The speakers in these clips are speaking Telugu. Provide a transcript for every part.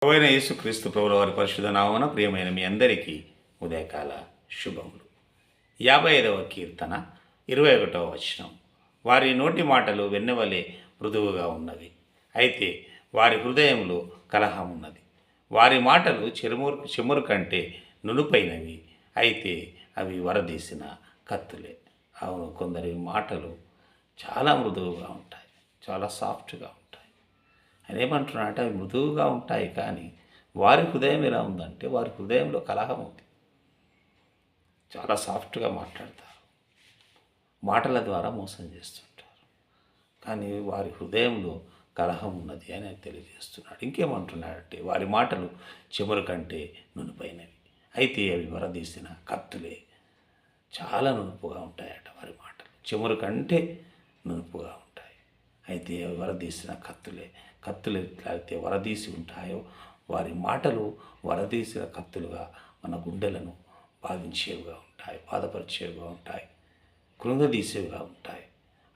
ప్రభువైన యేసుక్రీస్తు ప్రభుల వారి పరిశుద్ధ నామమున ప్రియమైన మీ అందరికీ ఉదయకాల శుభములు. 55వ కీర్తన 21వ వచనం. వారి నోటి మాటలు వెన్నెవలే మృదువుగా ఉన్నవి, అయితే వారి హృదయంలో కలహం ఉన్నది. వారి మాటలు చెమురు కంటే నునుపైనవి, అయితే అవి వరదీసిన కత్తులే. అవును, కొందరి మాటలు చాలా మృదువుగా ఉంటాయి, చాలా సాఫ్ట్గా ఉంటాయి. ఆయన ఏమంటున్నాడంటే అవి మృదువుగా ఉంటాయి, కానీ వారి హృదయం ఎలా ఉందంటే వారి హృదయంలో కలహం ఉంది. చాలా సాఫ్ట్గా మాట్లాడతారు, మాటల ద్వారా మోసం చేస్తుంటారు, కానీ వారి హృదయంలో కలహం ఉన్నది అని ఆయన తెలియజేస్తున్నాడు. ఇంకేమంటున్నాడంటే వారి మాటలు చెమురు కంటే నునుపైనవి, అయితే అవి వరదీసిన కత్తులే. చాలా నునుపుగా ఉంటాయట వారి మాటలు, చెమురు కంటే నునుపుగా ఉంటాయి, అయితే అవి వరదీసిన కత్తులే. కత్తులు ఎట్లయితే వరదీసి ఉంటాయో వారి మాటలు వరదీసిన కత్తులుగా మన గుండెలను బాధించేవిగా ఉంటాయి, బాధపరిచేవిగా ఉంటాయి, కృంగదీసేవిగా ఉంటాయి.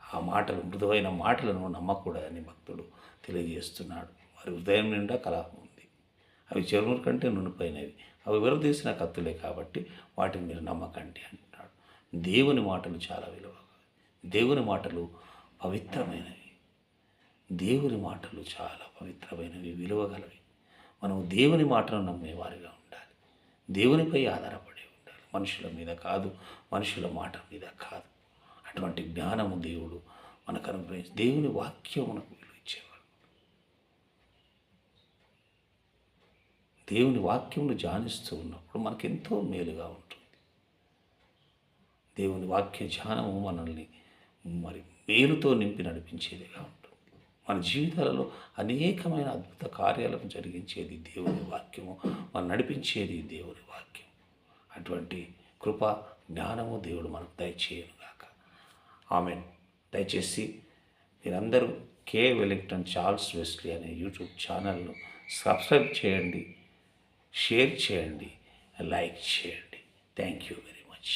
ఆ మాటలు, మృదువైన మాటలను నమ్మకూడదని భక్తుడు తెలియజేస్తున్నాడు. వారి హృదయం నిండా కలహం ఉంది, అవి చెరువుల కంటే నునుపైనవి, అవి విరదీసిన కత్తులే, కాబట్టి వాటిని మీరు నమ్మకండి అంటున్నాడు. దేవుని మాటలు చాలా విలువ, దేవుని మాటలు పవిత్రమైనవి, దేవుని మాటలు చాలా పవిత్రమైనవి, విలువగలవి. మనం దేవుని మాటను నమ్మేవారిగా ఉండాలి, దేవునిపై ఆధారపడి ఉండాలి, మనుషుల మీద కాదు, మనుషుల మాట మీద కాదు. అటువంటి జ్ఞానము దేవుడు మనకు అనుగ్రహించి దేవుని వాక్యం మనకు విలువ ఇచ్చేవాడు. దేవుని వాక్యమును ధ్యానిస్తూ ఉన్నప్పుడు మనకెంతో మేలుగా ఉంటుంది. దేవుని వాక్య ధ్యానము మనల్ని మేలుతో నింపి నడిపించేదిగా ఉంటుంది. మన జీవితాలలో అనేకమైన అద్భుత కార్యాలను జరిగించేది దేవుని వాక్యము, మనం నడిపించేది దేవుని వాక్యం. అటువంటి కృప, జ్ఞానము దేవుడు మనకు దయచేయనుగాక. ఆమెన్. దయచేసి మీరందరూ కే వెలింగ్టన్ చార్ల్స్ వెస్లీ అనే యూట్యూబ్ ఛానల్ను సబ్స్క్రైబ్ చేయండి, షేర్ చేయండి, లైక్ చేయండి. Thank you very much.